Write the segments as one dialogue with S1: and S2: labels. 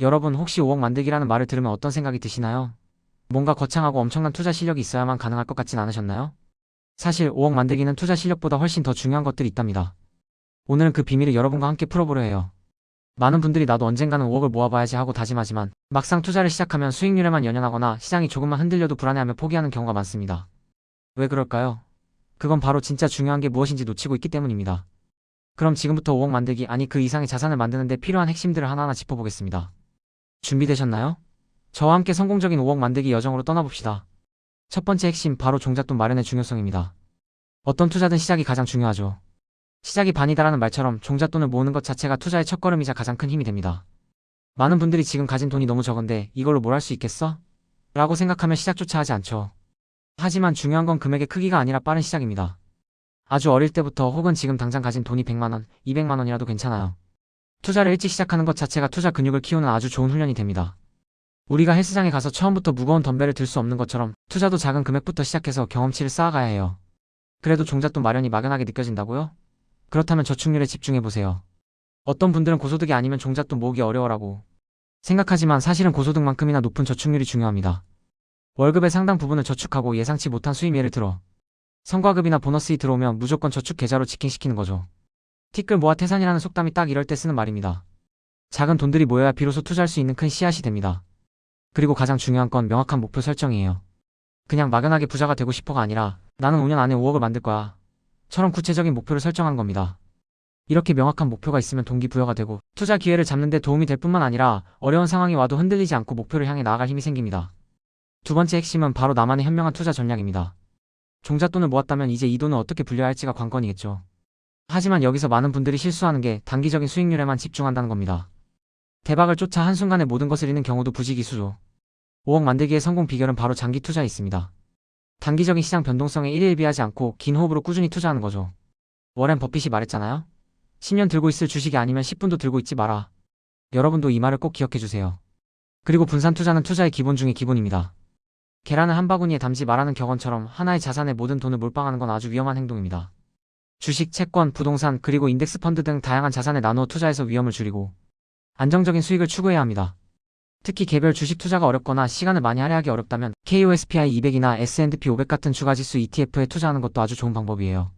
S1: 여러분 혹시 5억 만들기라는 말을 들으면 어떤 생각이 드시나요? 뭔가 거창하고 엄청난 투자 실력이 있어야만 가능할 것 같진 않으셨나요? 사실 5억 만들기는 투자 실력보다 훨씬 더 중요한 것들이 있답니다. 오늘은 그 비밀을 여러분과 함께 풀어보려 해요. 많은 분들이 나도 언젠가는 5억을 모아봐야지 하고 다짐하지만 막상 투자를 시작하면 수익률에만 연연하거나 시장이 조금만 흔들려도 불안해하며 포기하는 경우가 많습니다. 왜 그럴까요? 그건 바로 진짜 중요한 게 무엇인지 놓치고 있기 때문입니다. 그럼 지금부터 5억 만들기 아니 그 이상의 자산을 만드는 데 필요한 핵심들을 하나하나 짚어보겠습니다. 준비되셨나요? 저와 함께 성공적인 5억 만들기 여정으로 떠나봅시다. 첫 번째 핵심 바로 종잣돈 마련의 중요성입니다. 어떤 투자든 시작이 가장 중요하죠. 시작이 반이다라는 말처럼 종잣돈을 모으는 것 자체가 투자의 첫걸음이자 가장 큰 힘이 됩니다. 많은 분들이 지금 가진 돈이 너무 적은데 이걸로 뭘 할 수 있겠어? 라고 생각하면 시작조차 하지 않죠. 하지만 중요한 건 금액의 크기가 아니라 빠른 시작입니다. 아주 어릴 때부터 혹은 지금 당장 가진 돈이 100만원, 200만원이라도 괜찮아요. 투자를 일찍 시작하는 것 자체가 투자 근육을 키우는 아주 좋은 훈련이 됩니다. 우리가 헬스장에 가서 처음부터 무거운 덤벨을 들 수 없는 것처럼 투자도 작은 금액부터 시작해서 경험치를 쌓아가야 해요. 그래도 종잣돈 마련이 막연하게 느껴진다고요? 그렇다면 저축률에 집중해보세요. 어떤 분들은 고소득이 아니면 종잣돈 모으기 어려워라고 생각하지만 사실은 고소득만큼이나 높은 저축률이 중요합니다. 월급의 상당 부분을 저축하고 예상치 못한 수입 예를 들어 성과급이나 보너스이 들어오면 무조건 저축 계좌로 직행시키는 거죠. 티끌 모아 태산이라는 속담이 딱 이럴 때 쓰는 말입니다. 작은 돈들이 모여야 비로소 투자할 수 있는 큰 씨앗이 됩니다. 그리고 가장 중요한 건 명확한 목표 설정이에요. 그냥 막연하게 부자가 되고 싶어가 아니라 나는 5년 안에 5억을 만들 거야. 처럼 구체적인 목표를 설정하는 겁니다. 이렇게 명확한 목표가 있으면 동기부여가 되고 투자 기회를 잡는 데 도움이 될 뿐만 아니라 어려운 상황이 와도 흔들리지 않고 목표를 향해 나아갈 힘이 생깁니다. 두 번째 핵심은 바로 나만의 현명한 투자 전략입니다. 종잣돈을 모았다면 이제 이 돈을 어떻게 불려야 할지가 관건이겠죠. 하지만 여기서 많은 분들이 실수하는 게 단기적인 수익률에만 집중한다는 겁니다. 대박을 쫓아 한순간에 모든 것을 잃는 경우도 부지기수죠. 5억 만들기의 성공 비결은 바로 장기 투자에 있습니다. 단기적인 시장 변동성에 일일비하지 않고 긴 호흡으로 꾸준히 투자하는 거죠. 워렌 버핏이 말했잖아요. 10년 들고 있을 주식이 아니면 10분도 들고 있지 마라. 여러분도 이 말을 꼭 기억해주세요. 그리고 분산 투자는 투자의 기본 중의 기본입니다. 계란을 한 바구니에 담지 말라는 격언처럼 하나의 자산에 모든 돈을 몰빵하는 건 아주 위험한 행동입니다. 주식, 채권, 부동산, 그리고 인덱스 펀드 등 다양한 자산에 나누어 투자해서 위험을 줄이고 안정적인 수익을 추구해야 합니다. 특히 개별 주식 투자가 어렵거나 시간을 많이 할애하기 어렵다면 KOSPI 200이나 S&P 500 같은 주가지수 ETF에 투자하는 것도 아주 좋은 방법이에요.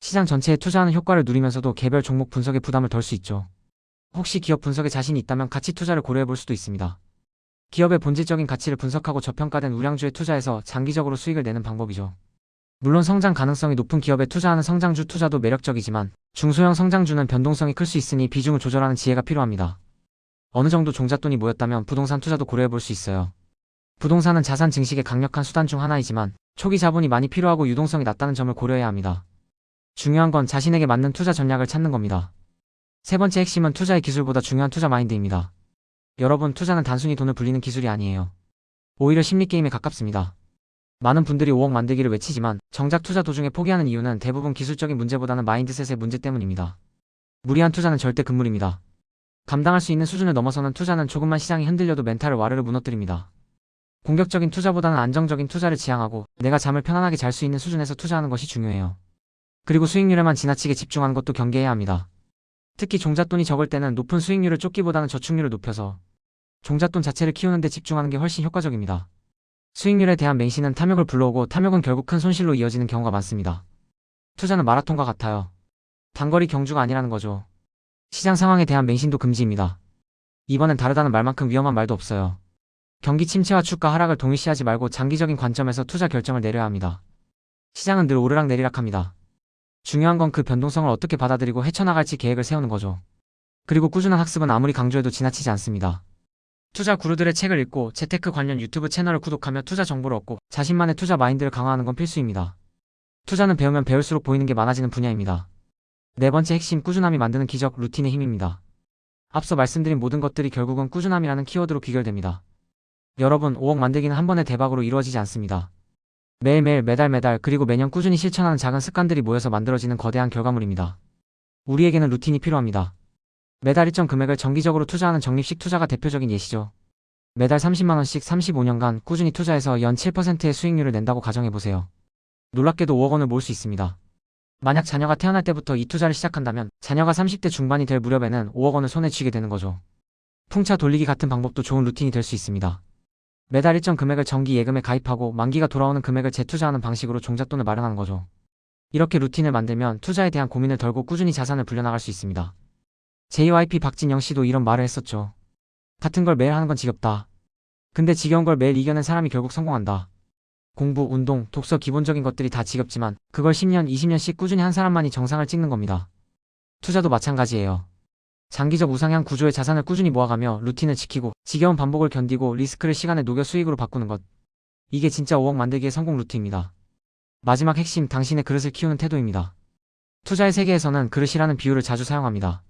S1: 시장 전체에 투자하는 효과를 누리면서도 개별 종목 분석에 부담을 덜 수 있죠. 혹시 기업 분석에 자신이 있다면 가치 투자를 고려해 볼 수도 있습니다. 기업의 본질적인 가치를 분석하고 저평가된 우량주에 투자해서 장기적으로 수익을 내는 방법이죠. 물론 성장 가능성이 높은 기업에 투자하는 성장주 투자도 매력적이지만 중소형 성장주는 변동성이 클 수 있으니 비중을 조절하는 지혜가 필요합니다. 어느 정도 종잣돈이 모였다면 부동산 투자도 고려해 볼 수 있어요. 부동산은 자산 증식의 강력한 수단 중 하나이지만 초기 자본이 많이 필요하고 유동성이 낮다는 점을 고려해야 합니다. 중요한 건 자신에게 맞는 투자 전략을 찾는 겁니다. 세 번째 핵심은 투자의 기술보다 중요한 투자 마인드입니다. 여러분, 투자는 단순히 돈을 불리는 기술이 아니에요. 오히려 심리게임에 가깝습니다. 많은 분들이 5억 만들기를 외치지만 정작 투자 도중에 포기하는 이유는 대부분 기술적인 문제보다는 마인드셋의 문제 때문입니다. 무리한 투자는 절대 금물입니다. 감당할 수 있는 수준을 넘어서는 투자는 조금만 시장이 흔들려도 멘탈을 와르르 무너뜨립니다. 공격적인 투자보다는 안정적인 투자를 지향하고 내가 잠을 편안하게 잘 수 있는 수준에서 투자하는 것이 중요해요. 그리고 수익률에만 지나치게 집중하는 것도 경계해야 합니다. 특히 종잣돈이 적을 때는 높은 수익률을 쫓기보다는 저축률을 높여서 종잣돈 자체를 키우는 데 집중하는 게 훨씬 효과적입니다. 수익률에 대한 맹신은 탐욕을 불러오고 탐욕은 결국 큰 손실로 이어지는 경우가 많습니다. 투자는 마라톤과 같아요. 단거리 경주가 아니라는 거죠. 시장 상황에 대한 맹신도 금지입니다. 이번엔 다르다는 말만큼 위험한 말도 없어요. 경기 침체와 주가 하락을 동일시하지 말고 장기적인 관점에서 투자 결정을 내려야 합니다. 시장은 늘 오르락내리락합니다. 중요한 건 그 변동성을 어떻게 받아들이고 헤쳐나갈지 계획을 세우는 거죠. 그리고 꾸준한 학습은 아무리 강조해도 지나치지 않습니다. 투자 구루들의 책을 읽고 재테크 관련 유튜브 채널을 구독하며 투자 정보를 얻고 자신만의 투자 마인드를 강화하는 건 필수입니다. 투자는 배우면 배울수록 보이는 게 많아지는 분야입니다. 네 번째 핵심, 꾸준함이 만드는 기적, 루틴의 힘입니다. 앞서 말씀드린 모든 것들이 결국은 꾸준함이라는 키워드로 귀결됩니다. 여러분, 5억 만들기는 한 번의 대박으로 이루어지지 않습니다. 매일매일, 매달, 그리고 매년 꾸준히 실천하는 작은 습관들이 모여서 만들어지는 거대한 결과물입니다. 우리에게는 루틴이 필요합니다. 매달 일정 금액을 정기적으로 투자하는 적립식 투자가 대표적인 예시죠. 매달 30만원씩 35년간 꾸준히 투자해서 연 7%의 수익률을 낸다고 가정해보세요. 놀랍게도 5억 원을 모을 수 있습니다. 만약 자녀가 태어날 때부터 이 투자를 시작한다면 자녀가 30대 중반이 될 무렵에는 5억 원을 손에 쥐게 되는 거죠. 풍차 돌리기 같은 방법도 좋은 루틴이 될 수 있습니다. 매달 일정 금액을 정기 예금에 가입하고 만기가 돌아오는 금액을 재투자하는 방식으로 종잣돈을 마련하는 거죠. 이렇게 루틴을 만들면 투자에 대한 고민을 덜고 꾸준히 자산을 불려나갈 수 있습니다. JYP 박진영 씨도 이런 말을 했었죠. 같은 걸 매일 하는 건 지겹다. 근데 지겨운 걸 매일 이겨낸 사람이 결국 성공한다. 공부, 운동, 독서 기본적인 것들이 다 지겹지만 그걸 10년, 20년씩 꾸준히 한 사람만이 정상을 찍는 겁니다. 투자도 마찬가지예요. 장기적 우상향 구조의 자산을 꾸준히 모아가며 루틴을 지키고 지겨운 반복을 견디고 리스크를 시간에 녹여 수익으로 바꾸는 것. 이게 진짜 5억 만들기의 성공 루트입니다. 마지막 핵심, 당신의 그릇을 키우는 태도입니다. 투자의 세계에서는 그릇이라는 비유를 자주 사용합니다.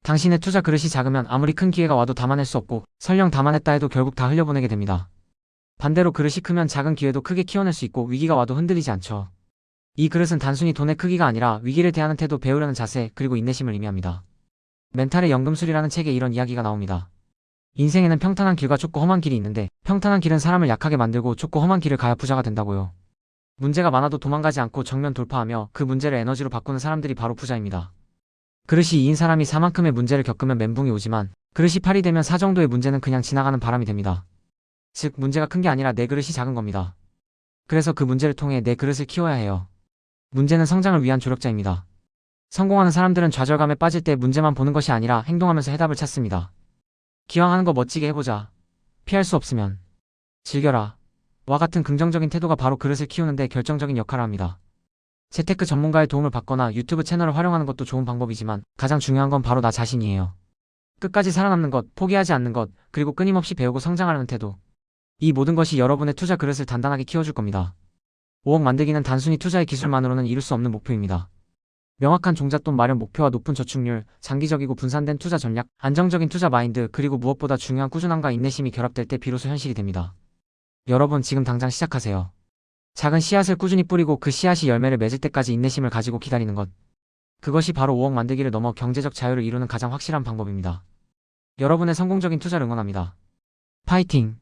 S1: 당신의 투자 그릇이 작으면 아무리 큰 기회가 와도 담아낼 수 없고 설령 담아냈다 해도 결국 다 흘려보내게 됩니다. 반대로 그릇이 크면 작은 기회도 크게 키워낼 수 있고 위기가 와도 흔들리지 않죠. 이 그릇은 단순히 돈의 크기가 아니라 위기를 대하는 태도, 배우려는 자세, 그리고 인내심을 의미합니다. 멘탈의 연금술이라는 책에 이런 이야기가 나옵니다. 인생에는 평탄한 길과 좁고 험한 길이 있는데 평탄한 길은 사람을 약하게 만들고 좁고 험한 길을 가야 부자가 된다고요. 문제가 많아도 도망가지 않고 정면 돌파하며 그 문제를 에너지로 바꾸는 사람들이 바로 부자입니다. 그릇이 2인 사람이 4만큼의 문제를 겪으면 멘붕이 오지만 그릇이 8이 되면 4 정도의 문제는 그냥 지나가는 바람이 됩니다. 즉 문제가 큰 게 아니라 내 그릇이 작은 겁니다. 그래서 그 문제를 통해 내 그릇을 키워야 해요. 문제는 성장을 위한 조력자입니다. 성공하는 사람들은 좌절감에 빠질 때 문제만 보는 것이 아니라 행동하면서 해답을 찾습니다. 기왕 하는 거 멋지게 해보자. 피할 수 없으면 즐겨라. 와 같은 긍정적인 태도가 바로 그릇을 키우는데 결정적인 역할을 합니다. 재테크 전문가의 도움을 받거나 유튜브 채널을 활용하는 것도 좋은 방법이지만 가장 중요한 건 바로 나 자신이에요. 끝까지 살아남는 것, 포기하지 않는 것, 그리고 끊임없이 배우고 성장하려는 태도. 이 모든 것이 여러분의 투자 그릇을 단단하게 키워줄 겁니다. 5억 만들기는 단순히 투자의 기술만으로는 이룰 수 없는 목표입니다. 명확한 종잣돈 마련 목표와 높은 저축률, 장기적이고 분산된 투자 전략, 안정적인 투자 마인드, 그리고 무엇보다 중요한 꾸준함과 인내심이 결합될 때 비로소 현실이 됩니다. 여러분 지금 당장 시작하세요. 작은 씨앗을 꾸준히 뿌리고 그 씨앗이 열매를 맺을 때까지 인내심을 가지고 기다리는 것. 그것이 바로 5억 만들기를 넘어 경제적 자유를 이루는 가장 확실한 방법입니다. 여러분의 성공적인 투자를 응원합니다. 파이팅!